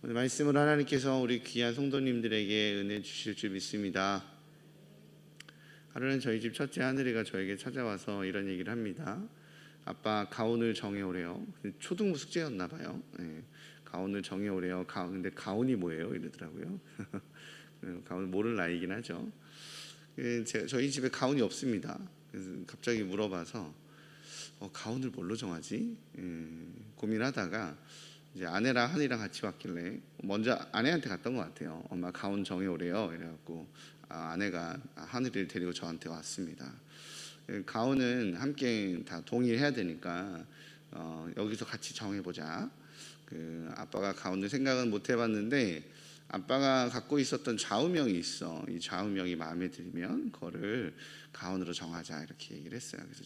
오늘 말씀을 하나님께서 우리 귀한 성도님들에게 은혜 주실 줄 믿습니다. 하루는 저희 집 첫째 하늘이가 저에게 찾아와서 이런 얘기를 합니다. 아빠, 가온을 정해오래요. 초등부 숙제였나 봐요. 네, 가온을 정해오래요. 근데 가온이 뭐예요? 이러더라고요. 가온 모를 나이긴 하죠. 저희 집에 가온이 없습니다. 그래서 갑자기 물어봐서 가온을 뭘로 정하지? 고민하다가 이제 아내랑 한이랑 같이 왔길래 먼저 아내한테 갔던 것 같아요. 엄마 가온 정해오래요. 이래갖고 아내가 하늘이를 데리고 저한테 왔습니다. 가온은 함께 다 동의해야 되니까 여기서 같이 정해보자. 아빠가 가온을 생각은 못 해봤는데 아빠가 갖고 있었던 좌우명이 있어. 이 좌우명이 마음에 들면 그거를 가온으로 정하자 이렇게 얘기를 했어요. 그래서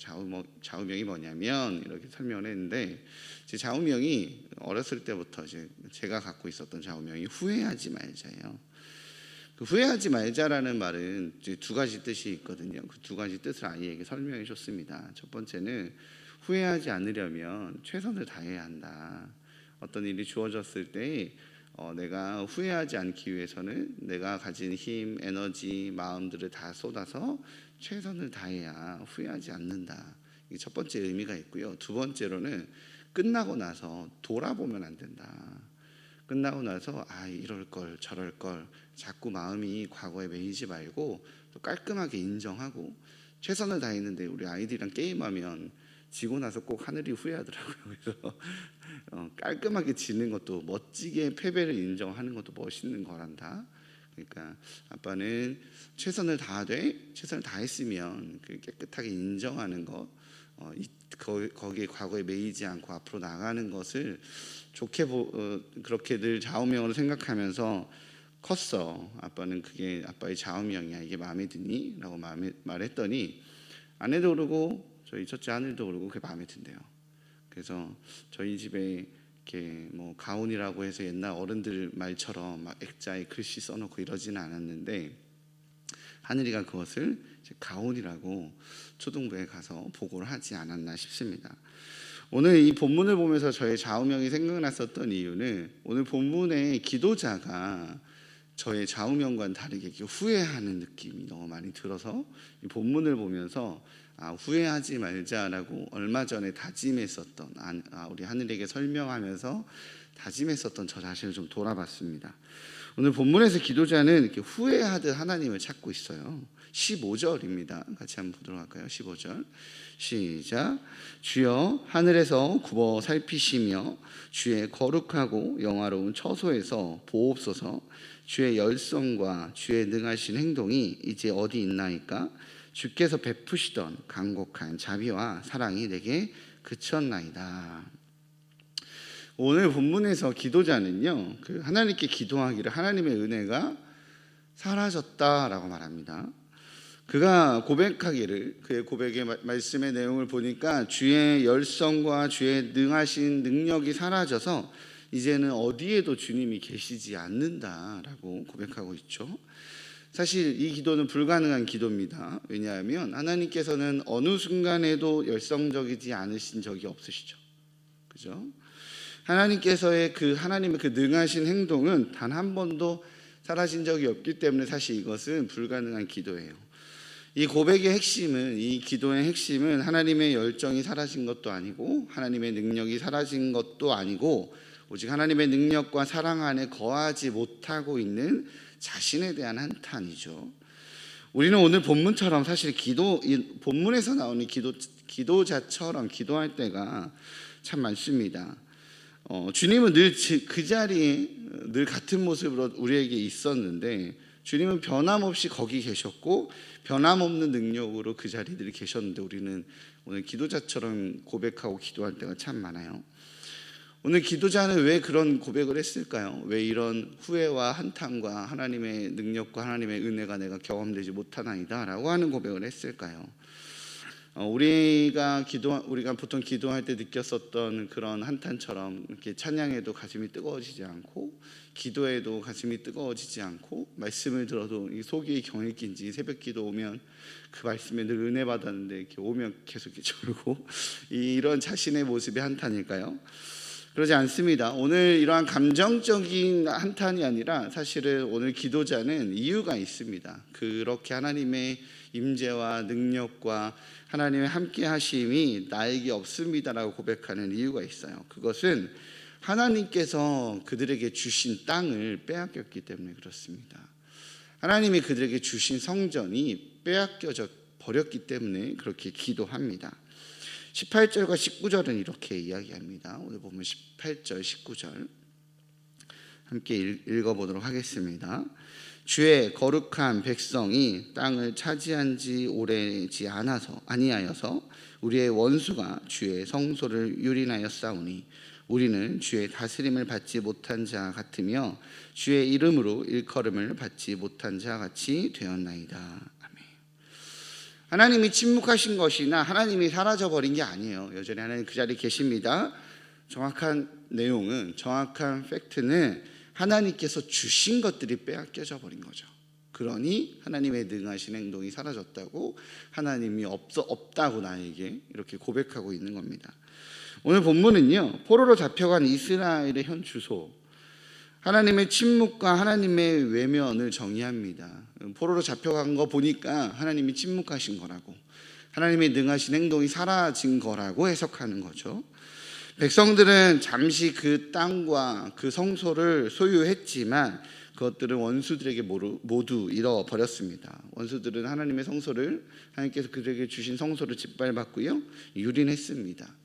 좌우명이 뭐냐면 이렇게 설명을 했는데 제 좌우명이 어렸을 때부터 제가 갖고 있었던 좌우명이 후회하지 말자예요. 그 후회하지 말자라는 말은 이제 두 가지 뜻이 있거든요. 그 두 가지 뜻을 아이에게 설명해 줬습니다. 첫 번째는 후회하지 않으려면 최선을 다해야 한다. 어떤 일이 주어졌을 때 내가 후회하지 않기 위해서는 내가 가진 힘, 에너지, 마음들을 다 쏟아서 최선을 다해야 후회하지 않는다. 이게 첫 번째 의미가 있고요. 두 번째로는 끝나고 나서 돌아보면 안 된다. 끝나고 나서 이럴 걸 저럴 걸 자꾸 마음이 과거에 매이지 말고 또 깔끔하게 인정하고 최선을 다했는데 우리 아이들이랑 게임하면 지고 나서 꼭 하늘이 후회하더라고요. 그래서 깔끔하게 지는 것도 멋지게 패배를 인정하는 것도 멋있는 거란다. 그러니까 아빠는 최선을 다했으면 깨끗하게 인정하는 것, 거기에 과거에 매이지 않고 앞으로 나가는 것을 좋게 그렇게 늘 좌우명으로 생각하면서 컸어. 아빠는 그게 아빠의 좌우명이야. 이게 마음에 드니? 라고 말했더니 아내도 그러고 저희 첫째 하늘도 그러고 그게 마음에 든대요. 그래서 저희 집에 이렇게 뭐 가온이라고 해서 옛날 어른들 말처럼 막 액자에 글씨 써놓고 이러지는 않았는데 하늘이가 그것을 이제 가온이라고 초등부에 가서 보고를 하지 않았나 싶습니다. 오늘 이 본문을 보면서 저의 좌우명이 생각났었던 이유는 오늘 본문의 기도자가 저의 좌우명과는 다르게 후회하는 느낌이 너무 많이 들어서 이 본문을 보면서 후회하지 말자라고 얼마 전에 다짐했었던 우리 하늘에게 설명하면서 다짐했었던 저 자신을 좀 돌아봤습니다. 오늘 본문에서 기도자는 이렇게 후회하듯 하나님을 찾고 있어요. 15절입니다. 같이 한번 보도록 할까요? 15절 시작. 주여 하늘에서 굽어 살피시며 주의 거룩하고 영화로운 처소에서 보옵소서. 주의 열성과 주의 능하신 행동이 이제 어디 있나이까? 주께서 베푸시던 간곡한 자비와 사랑이 내게 그쳤나이다. 오늘 본문에서 기도자는요, 하나님께 기도하기를 하나님의 은혜가 사라졌다라고 말합니다. 그가 고백하기를, 그의 고백의 말씀의 내용을 보니까 주의 열성과 주의 능하신 능력이 사라져서 이제는 어디에도 주님이 계시지 않는다라고 고백하고 있죠. 사실 이 기도는 불가능한 기도입니다. 왜냐하면 하나님께서는 어느 순간에도 열성적이지 않으신 적이 없으시죠. 그죠? 하나님께서의 하나님의 능하신 행동은 단 한 번도 사라진 적이 없기 때문에 사실 이것은 불가능한 기도예요. 이 고백의 핵심은, 이 기도의 핵심은 하나님의 열정이 사라진 것도 아니고 하나님의 능력이 사라진 것도 아니고 오직 하나님의 능력과 사랑 안에 거하지 못하고 있는 자신에 대한 한탄이죠. 우리는 오늘 본문처럼 사실 이 본문에서 나오는 기도자처럼 기도할 때가 참 많습니다. 주님은 늘 그 자리에 늘 같은 모습으로 우리에게 있었는데 주님은 변함없이 거기 계셨고 변함없는 능력으로 그 자리에 늘 계셨는데 우리는 오늘 기도자처럼 고백하고 기도할 때가 참 많아요. 오늘 기도자는 왜 그런 고백을 했을까요? 왜 이런 후회와 한탄과 하나님의 능력과 하나님의 은혜가 내가 경험되지 못하나이다 라고 하는 고백을 했을까요? 우리가 보통 기도할 때 느꼈었던 그런 한탄처럼 이렇게 찬양에도 가슴이 뜨거워지지 않고 기도에도 가슴이 뜨거워지지 않고 말씀을 들어도 속이 경에 낀지 새벽 기도 오면 그 말씀에 늘 은혜 받았는데 이렇게 오면 계속 이렇게 졸고 이런 자신의 모습이 한탄일까요? 그러지 않습니다. 오늘 이러한 감정적인 한탄이 아니라 사실은 오늘 기도자는 이유가 있습니다. 그렇게 하나님의 임재와 능력과 하나님의 함께 하심이 나에게 없습니다라고 고백하는 이유가 있어요. 그것은 하나님께서 그들에게 주신 땅을 빼앗겼기 때문에 그렇습니다. 하나님이 그들에게 주신 성전이 빼앗겨져 버렸기 때문에 그렇게 기도합니다. 18절과 19절은 이렇게 이야기합니다. 오늘 보면 18절, 19절 함께 읽어보도록 하겠습니다. 주의 거룩한 백성이 땅을 차지한 지 오래지 아니하여서 우리의 원수가 주의 성소를 유린하였사오니 우리는 주의 다스림을 받지 못한 자 같으며 주의 이름으로 일컬음을 받지 못한 자 같이 되었나이다. 아멘. 하나님이 침묵하신 것이나 하나님이 사라져버린 게 아니에요. 여전히 하나님 그 자리에 계십니다. 정확한 내용은, 정확한 팩트는 하나님께서 주신 것들이 빼앗겨져 버린 거죠. 그러니 하나님의 능하신 행동이 사라졌다고, 하나님이 없다고 나에게 이렇게 고백하고 있는 겁니다. 오늘 본문은요, 포로로 잡혀간 이스라엘의 현 주소, 하나님의 침묵과 하나님의 외면을 정의합니다. 포로로 잡혀간 거 보니까 하나님이 침묵하신 거라고, 하나님의 능하신 행동이 사라진 거라고 해석하는 거죠. 백성들은 잠시 그 땅과 그 성소를 소유했지만 그것들은 원수들에게 모두 잃어버렸습니다. 원수들은 하나님의 성소를, 하나님께서 그들에게 주신 성소를 짓밟았고요, 유린했습니다.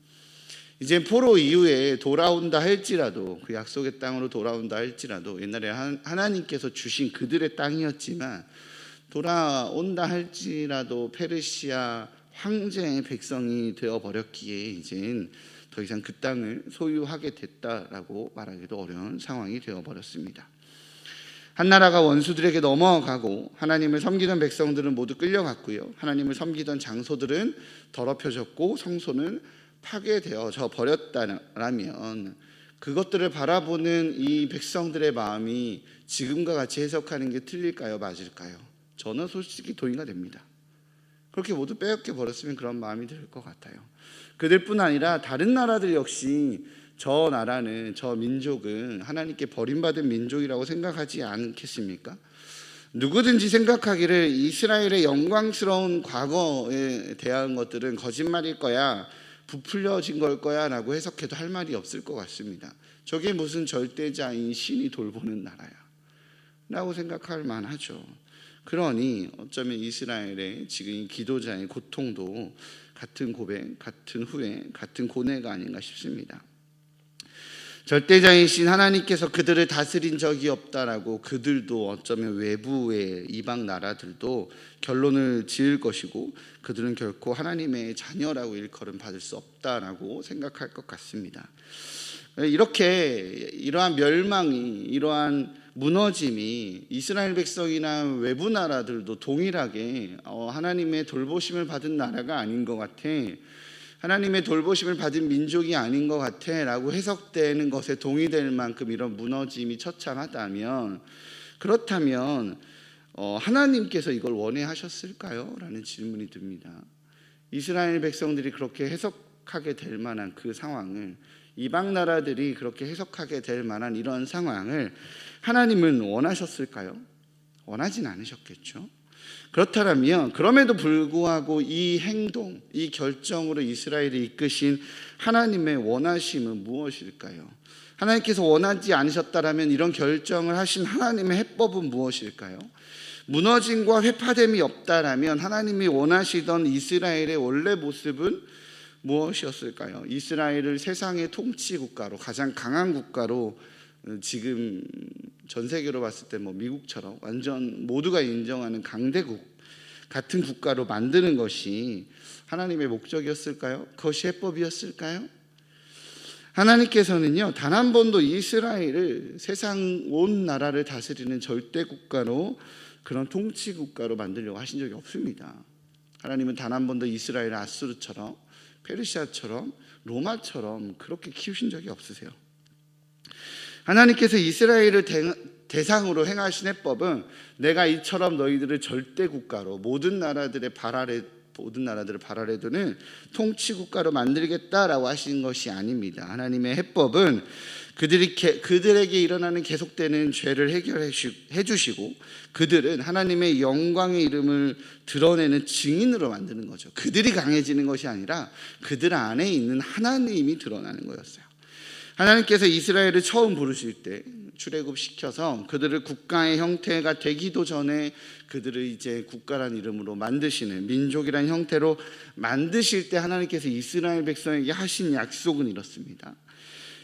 이제 포로 이후에 돌아온다 할지라도, 그 약속의 땅으로 돌아온다 할지라도, 옛날에 하나님께서 주신 그들의 땅이었지만 돌아온다 할지라도 페르시아 황제의 백성이 되어버렸기에 이젠 더 이상 그 땅을 소유하게 됐다라고 말하기도 어려운 상황이 되어버렸습니다. 한 나라가 원수들에게 넘어가고 하나님을 섬기던 백성들은 모두 끌려갔고요, 하나님을 섬기던 장소들은 더럽혀졌고 성소는 파괴되어져 버렸다라면 그것들을 바라보는 이 백성들의 마음이 지금과 같이 해석하는 게 틀릴까요? 맞을까요? 저는 솔직히 동의가 됩니다. 그렇게 모두 빼앗겨 버렸으면 그런 마음이 들 것 같아요. 그들뿐 아니라 다른 나라들 역시 저 나라는, 저 민족은 하나님께 버림받은 민족이라고 생각하지 않겠습니까? 누구든지 생각하기를 이스라엘의 영광스러운 과거에 대한 것들은 거짓말일 거야, 부풀려진 걸 거야 라고 해석해도 할 말이 없을 것 같습니다. 저게 무슨 절대자인 신이 돌보는 나라야 라고 생각할 만하죠. 그러니 어쩌면 이스라엘의 지금 이 기도자의 고통도 같은 고백, 같은 후회, 같은 고뇌가 아닌가 싶습니다. 절대자이신 하나님께서 그들을 다스린 적이 없다라고 그들도, 어쩌면 외부의 이방 나라들도 결론을 지을 것이고 그들은 결코 하나님의 자녀라고 일컬음 받을 수 없다라고 생각할 것 같습니다. 이렇게 이러한 멸망이, 이러한 무너짐이 이스라엘 백성이나 외부 나라들도 동일하게 하나님의 돌보심을 받은 나라가 아닌 것 같아, 하나님의 돌보심을 받은 민족이 아닌 것 같아 라고 해석되는 것에 동의될 만큼 이런 무너짐이 처참하다면, 그렇다면 하나님께서 이걸 원해하셨을까요? 라는 질문이 듭니다. 이스라엘 백성들이 그렇게 해석하게 될 만한 그 상황을, 이방 나라들이 그렇게 해석하게 될 만한 이런 상황을 하나님은 원하셨을까요? 원하진 않으셨겠죠. 그렇다면 그럼에도 불구하고 이 행동, 이 결정으로 이스라엘이 이끄신 하나님의 원하심은 무엇일까요? 하나님께서 원하지 않으셨다면 이런 결정을 하신 하나님의 해법은 무엇일까요? 무너짐과 회파됨이 없다라면 하나님이 원하시던 이스라엘의 원래 모습은 무엇이었을까요? 이스라엘을 세상의 통치 국가로, 가장 강한 국가로, 지금 전 세계로 봤을 때 미국처럼 완전 모두가 인정하는 강대국 같은 국가로 만드는 것이 하나님의 목적이었을까요? 그것이 해법이었을까요? 하나님께서는요, 단 한 번도 이스라엘을 세상 온 나라를 다스리는 절대 국가로, 그런 통치 국가로 만들려고 하신 적이 없습니다. 하나님은 단 한 번도 이스라엘을 아수르처럼, 페르시아처럼, 로마처럼 그렇게 키우신 적이 없으세요. 하나님께서 이스라엘을 대상으로 행하신 해법은 내가 이처럼 너희들을 절대 국가로, 모든 나라들의 발 아래 모든 나라들을 바라래도는 통치국가로 만들겠다라고 하신 것이 아닙니다. 하나님의 해법은 그들에게 일어나는 계속되는 죄를 해결해 주시고 그들은 하나님의 영광의 이름을 드러내는 증인으로 만드는 거죠. 그들이 강해지는 것이 아니라 그들 안에 있는 하나님이 드러나는 거였어요. 하나님께서 이스라엘을 처음 부르실 때 출애굽시켜서 그들을 국가의 형태가 되기도 전에 그들을 이제 국가란 이름으로 만드시는 민족이란 형태로 만드실 때 하나님께서 이스라엘 백성에게 하신 약속은 이렇습니다.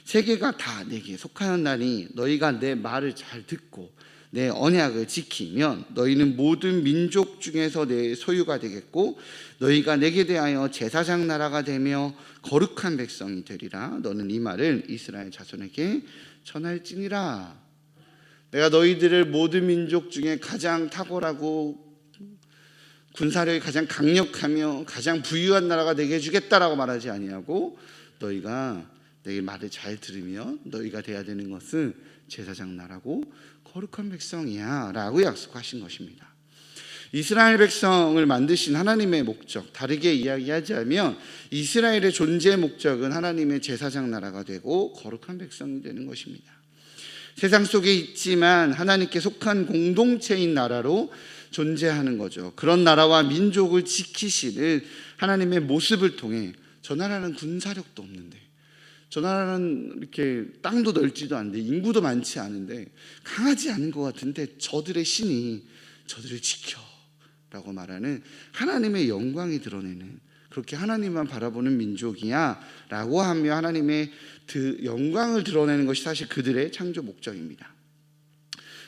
세계가 다 내게 속하였나니 너희가 내 말을 잘 듣고 내 언약을 지키면 너희는 모든 민족 중에서 내 소유가 되겠고 너희가 내게 대하여 제사장 나라가 되며 거룩한 백성이 되리라. 너는 이 말을 이스라엘 자손에게 전할지니라. 내가 너희들을 모든 민족 중에 가장 탁월하고 군사력이 가장 강력하며 가장 부유한 나라가 되게 해주겠다라고 말하지 아니하고 너희가 내 말을 잘 들으면 너희가 돼야 되는 것은 제사장 나라고 거룩한 백성이야 라고 약속하신 것입니다. 이스라엘 백성을 만드신 하나님의 목적, 다르게 이야기하자면 이스라엘의 존재 목적은 하나님의 제사장 나라가 되고 거룩한 백성이 되는 것입니다. 세상 속에 있지만 하나님께 속한 공동체인 나라로 존재하는 거죠. 그런 나라와 민족을 지키시는 하나님의 모습을 통해 저 나라는 군사력도 없는데 저 나라는 이렇게 땅도 넓지도 않은데 인구도 많지 않은데 강하지 않은 것 같은데 저들의 신이 저들을 지켜라고 말하는 하나님의 영광이 드러내는 그렇게 하나님만 바라보는 민족이야 라고 하며 하나님의 그 영광을 드러내는 것이 사실 그들의 창조 목적입니다.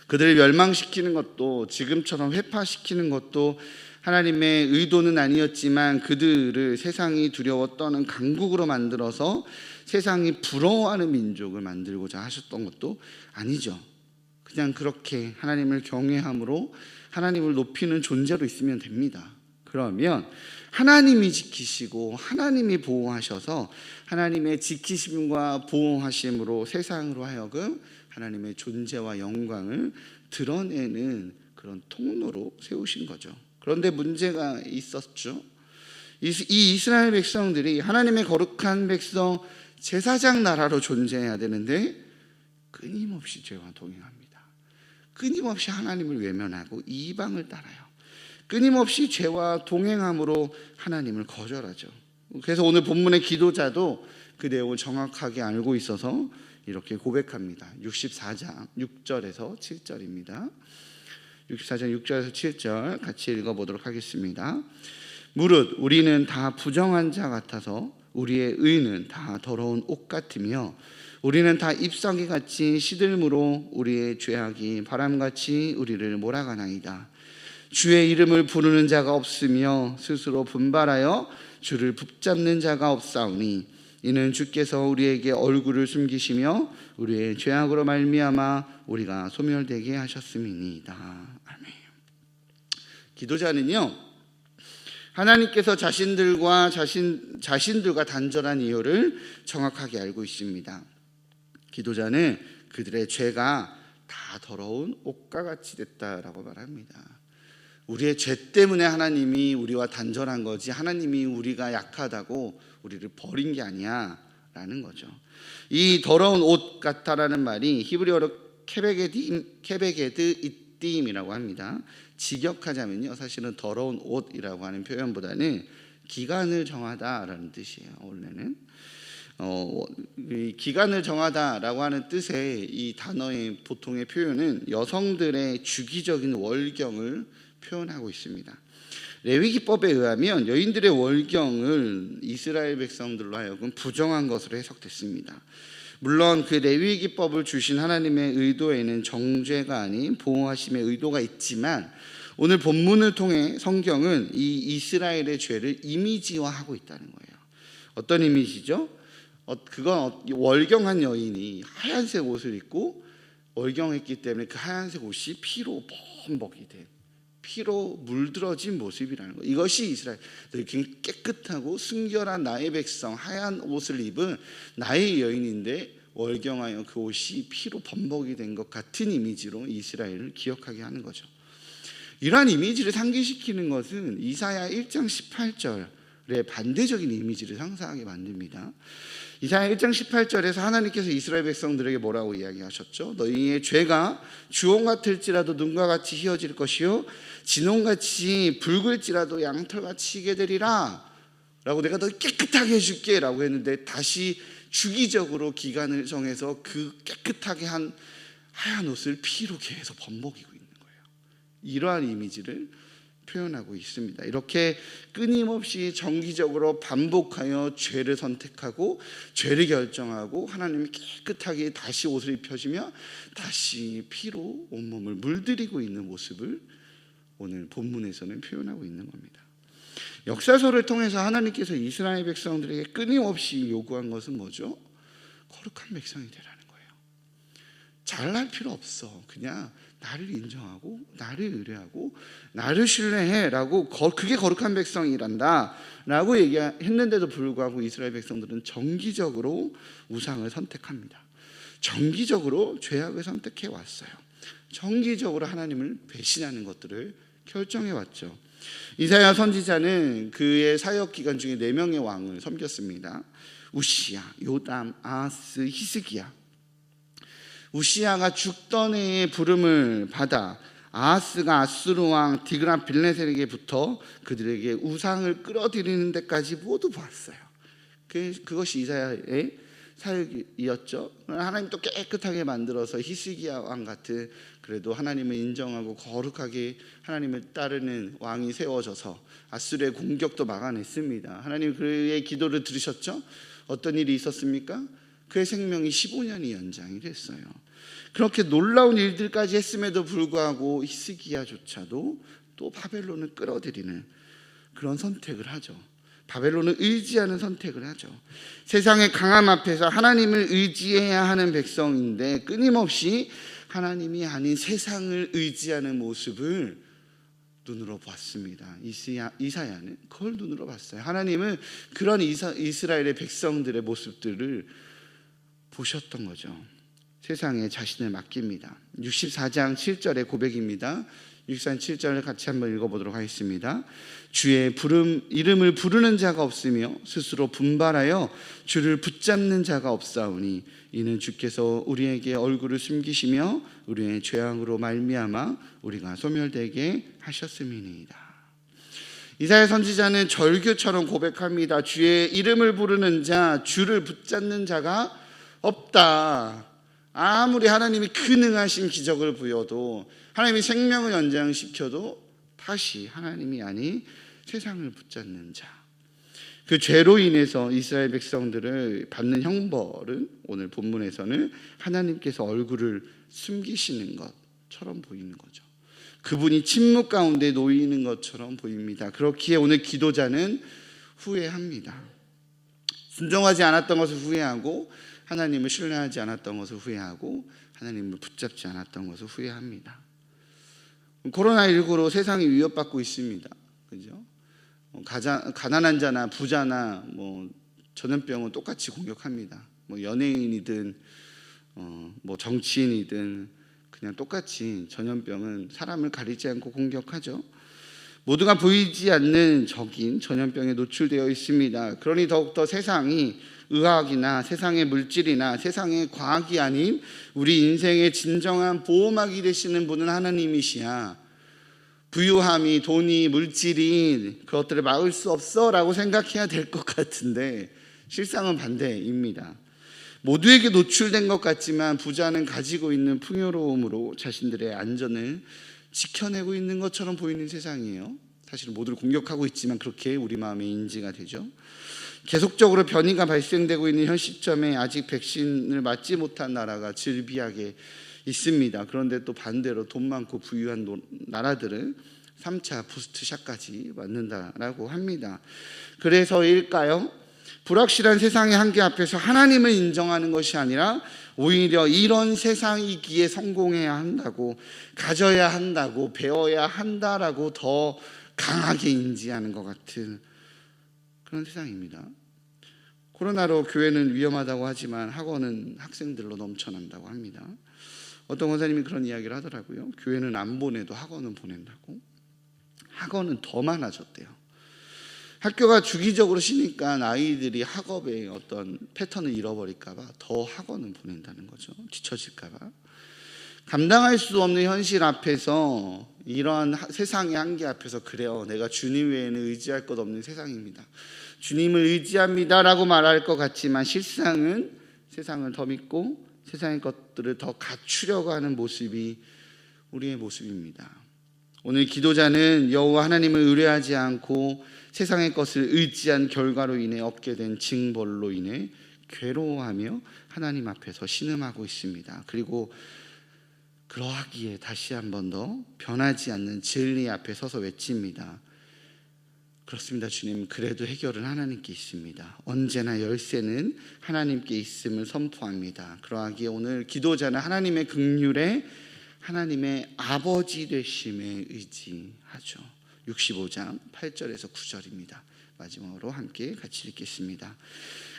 그들을 멸망시키는 것도 지금처럼 회파시키는 것도 하나님의 의도는 아니었지만 그들을 세상이 두려워 떠는 강국으로 만들어서 세상이 부러워하는 민족을 만들고자 하셨던 것도 아니죠. 그냥 그렇게 하나님을 경외함으로 하나님을 높이는 존재로 있으면 됩니다. 그러면 하나님이 지키시고 하나님이 보호하셔서 하나님의 지키심과 보호하심으로 세상으로 하여금 하나님의 존재와 영광을 드러내는 그런 통로로 세우신 거죠. 그런데 문제가 있었죠. 이 이스라엘 백성들이 하나님의 거룩한 백성 제사장 나라로 존재해야 되는데 끊임없이 죄와 동행합니다. 끊임없이 하나님을 외면하고 이방을 따라요. 끊임없이 죄와 동행함으로 하나님을 거절하죠. 그래서 오늘 본문의 기도자도 그 내용을 정확하게 알고 있어서 이렇게 고백합니다. 64장 6절에서 7절입니다. 64장 6절에서 7절 같이 읽어보도록 하겠습니다. 무릇 우리는 다 부정한 자 같아서 우리의 의는 다 더러운 옷 같으며 우리는 다 잎사귀 같이 시들므로 우리의 죄악이 바람같이 우리를 몰아가나이다. 주의 이름을 부르는 자가 없으며 스스로 분발하여 주를 붙잡는 자가 없사오니 이는 주께서 우리에게 얼굴을 숨기시며 우리의 죄악으로 말미암아 우리가 소멸되게 하셨음이니이다. 아멘. 기도자는요 하나님께서 자신들과 단절한 이유를 정확하게 알고 있습니다. 기도자는 그들의 죄가 다 더러운 옷과 같이 됐다라고 말합니다. 우리의 죄 때문에 하나님이 우리와 단절한 거지 하나님이 우리가 약하다고 우리를 버린 게 아니야 라는 거죠. 이 더러운 옷 같다라는 말이 히브리어로 케베게드 이띠임이라고 합니다. 직역하자면요 사실은 더러운 옷이라고 하는 표현보다는 기간을 정하다라는 뜻이에요. 원래는 기간을 정하다라고 하는 뜻의 이 단어의 보통의 표현은 여성들의 주기적인 월경을 표현하고 있습니다. 레위기법에 의하면 여인들의 월경을 이스라엘 백성들로 하여금 부정한 것으로 해석됐습니다. 물론 그 레위기법을 주신 하나님의 의도에는 정죄가 아닌 보호하심의 의도가 있지만 오늘 본문을 통해 성경은 이 이스라엘의 죄를 이미지화하고 있다는 거예요. 어떤 이미지죠? 그건 월경한 여인이 하얀색 옷을 입고 월경했기 때문에 그 하얀색 옷이 피로 범벅이 된 피로 물들어진 모습이라는 거예요. 이것이 이스라엘 굉장히 깨끗하고 순결한 나의 백성 하얀 옷을 입은 나의 여인인데 월경하여 그 옷이 피로 범벅이 된 것 같은 이미지로 이스라엘을 기억하게 하는 거죠. 이러한 이미지를 상기시키는 것은 이사야 1장 18절의 반대적인 이미지를 상상하게 만듭니다. 이사야 1장 18절에서 하나님께서 이스라엘 백성들에게 뭐라고 이야기하셨죠? 너희의 죄가 주홍 같을지라도 눈과 같이 희어질 것이요 진홍같이 붉을지라도 양털같이 희게 되리라 라고 내가 더 깨끗하게 해줄게 라고 했는데 다시 주기적으로 기간을 정해서 그 깨끗하게 한 하얀 옷을 피로 계속 번복이고 있는 거예요. 이러한 이미지를 표현하고 있습니다. 이렇게 끊임없이 정기적으로 반복하여 죄를 선택하고 죄를 결정하고 하나님이 깨끗하게 다시 옷을 입혀주며 다시 피로 온몸을 물들이고 있는 모습을 오늘 본문에서는 표현하고 있는 겁니다. 역사서를 통해서 하나님께서 이스라엘 백성들에게 끊임없이 요구한 것은 뭐죠? 거룩한 백성이 되라는 거예요. 잘날 필요 없어. 그냥 나를 인정하고 나를 의뢰하고 나를 신뢰해라고 그게 거룩한 백성이란다 라고 얘기했는데도 불구하고 이스라엘 백성들은 정기적으로 우상을 선택합니다. 정기적으로 죄악을 선택해 왔어요. 정기적으로 하나님을 배신하는 것들을 결정해 왔죠. 이사야 선지자는 그의 사역 기간 중에 4명의 왕을 섬겼습니다. 우시야, 요담, 아하스, 히스기야. 우시야가 죽던 해에 부름을 받아 아하스가 아수르 왕 디그람 빌네셀에게부터 그들에게 우상을 끌어들이는 데까지 모두 보았어요. 그것이 이사야의 사역이었죠. 하나님 또 깨끗하게 만들어서 히스기야 왕 같은 그래도 하나님을 인정하고 거룩하게 하나님을 따르는 왕이 세워져서 아수르의 공격도 막아냈습니다. 하나님 그의 기도를 들으셨죠? 어떤 일이 있었습니까? 그의 생명이 15년이 연장이 됐어요. 그렇게 놀라운 일들까지 했음에도 불구하고 히스기야조차도 또 바벨론을 끌어들이는 그런 선택을 하죠. 바벨론을 의지하는 선택을 하죠. 세상의 강함 앞에서 하나님을 의지해야 하는 백성인데 끊임없이 하나님이 아닌 세상을 의지하는 모습을 눈으로 봤습니다. 이사야는 그걸 눈으로 봤어요. 하나님은 그런 이스라엘의 백성들의 모습들을 보셨던 거죠. 세상에 자신을 맡깁니다. 64장 7절의 고백입니다. 64장 7절을 같이 한번 읽어보도록 하겠습니다. 주의 이름을 부르는 자가 없으며 스스로 분발하여 주를 붙잡는 자가 없사오니 이는 주께서 우리에게 얼굴을 숨기시며 우리의 죄악으로 말미암아 우리가 소멸되게 하셨음이니이다. 이사야 선지자는 절규처럼 고백합니다. 주의 이름을 부르는 자, 주를 붙잡는 자가 없다. 아무리 하나님이 근능하신 기적을 부여도 하나님이 생명을 연장시켜도 다시 하나님이 아닌 세상을 붙잡는 자, 그 죄로 인해서 이스라엘 백성들을 받는 형벌은 오늘 본문에서는 하나님께서 얼굴을 숨기시는 것처럼 보이는 거죠. 그분이 침묵 가운데 놓이는 것처럼 보입니다. 그렇기에 오늘 기도자는 후회합니다. 순종하지 않았던 것을 후회하고 하나님을 신뢰하지 않았던 것을 후회하고 하나님을 붙잡지 않았던 것을 후회합니다. 코로나19로 세상이 위협받고 있습니다. 그죠? 가난한 자나 부자나 전염병은 똑같이 공격합니다. 연예인이든 정치인이든 그냥 똑같이 전염병은 사람을 가리지 않고 공격하죠. 모두가 보이지 않는 적인 전염병에 노출되어 있습니다. 그러니 더욱더 세상이 의학이나 세상의 물질이나 세상의 과학이 아닌 우리 인생의 진정한 보호막이 되시는 분은 하나님이시야. 부유함이, 돈이, 물질이 그것들을 막을 수 없어 라고 생각해야 될 것 같은데 실상은 반대입니다. 모두에게 노출된 것 같지만 부자는 가지고 있는 풍요로움으로 자신들의 안전을 지켜내고 있는 것처럼 보이는 세상이에요. 사실 모두를 공격하고 있지만 그렇게 우리 마음에 인지가 되죠. 계속적으로 변이가 발생되고 있는 현 시점에 아직 백신을 맞지 못한 나라가 즐비하게 있습니다. 그런데 또 반대로 돈 많고 부유한 나라들은 3차 부스트샷까지 맞는다라고 합니다. 그래서일까요? 불확실한 세상의 한계 앞에서 하나님을 인정하는 것이 아니라 오히려 이런 세상이기에 성공해야 한다고, 가져야 한다고, 배워야 한다라고 더 강하게 인지하는 것 같은 그런 세상입니다. 코로나로 교회는 위험하다고 하지만 학원은 학생들로 넘쳐난다고 합니다. 어떤 권사님이 그런 이야기를 하더라고요. 교회는 안 보내도 학원은 보낸다고. 학원은 더 많아졌대요. 학교가 주기적으로 쉬니까 아이들이 학업의 어떤 패턴을 잃어버릴까 봐 더 학원은 보낸다는 거죠. 뒤처질까 봐. 감당할 수 없는 현실 앞에서, 이러한 세상의 한계 앞에서, 그래요, 내가 주님 외에는 의지할 것 없는 세상입니다, 주님을 의지합니다 라고 말할 것 같지만 실상은 세상을 더 믿고 세상의 것들을 더 갖추려고 하는 모습이 우리의 모습입니다. 오늘 기도자는 여호와 하나님을 의뢰하지 않고 세상의 것을 의지한 결과로 인해 얻게 된 징벌로 인해 괴로워하며 하나님 앞에서 신음하고 있습니다. 그리고 그러하기에 다시 한 번 더 변하지 않는 진리 앞에 서서 외칩니다. 그렇습니다, 주님. 그래도 해결은 하나님께 있습니다. 언제나 열쇠는 하나님께 있음을 선포합니다. 그러하기에 오늘 기도자는 하나님의 긍휼에 하나님의 아버지 되심에 의지하죠. 65장 8절에서 9절입니다. 마지막으로 함께 같이 읽겠습니다.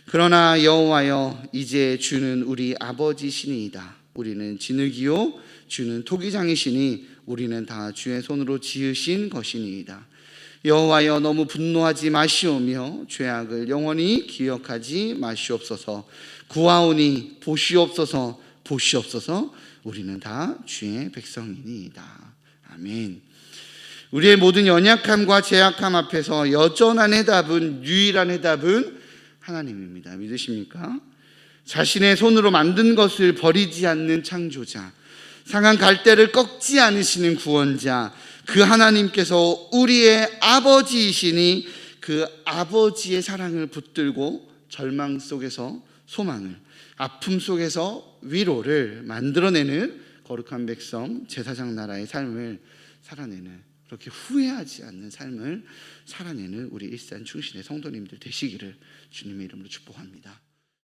그러나 여호와여, 이제 주는 우리 아버지시니이다. 우리는 진흙이요 주는 토기장이시니 우리는 다 주의 손으로 지으신 것이니이다. 여호와여, 너무 분노하지 마시오며 죄악을 영원히 기억하지 마시옵소서. 구하오니 보시옵소서, 보시옵소서. 우리는 다 주의 백성이니이다. 아멘. 우리의 모든 연약함과 제약함 앞에서 여전한 해답은, 유일한 해답은 하나님입니다. 믿으십니까? 자신의 손으로 만든 것을 버리지 않는 창조자, 상한 갈대를 꺾지 않으시는 구원자, 그 하나님께서 우리의 아버지이시니 그 아버지의 사랑을 붙들고 절망 속에서 소망을, 아픔 속에서 위로를 만들어내는 거룩한 백성, 제사장 나라의 삶을 살아내는, 그렇게 후회하지 않는 삶을 살아내는 우리 일산 충신의 성도님들 되시기를 주님의 이름으로 축복합니다.